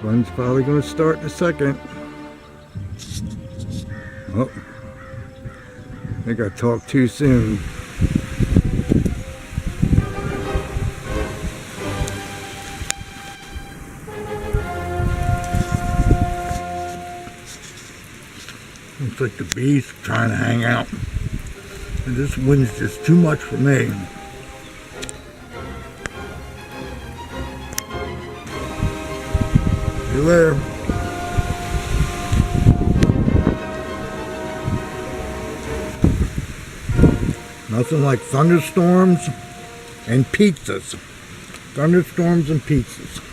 Fun's probably going to start in a second. Oh, I think I talked too soon. Looks like the bees are trying to hang out. And this wind's just too much for me. You there? Nothing like thunderstorms and pizzas. Thunderstorms and pizzas.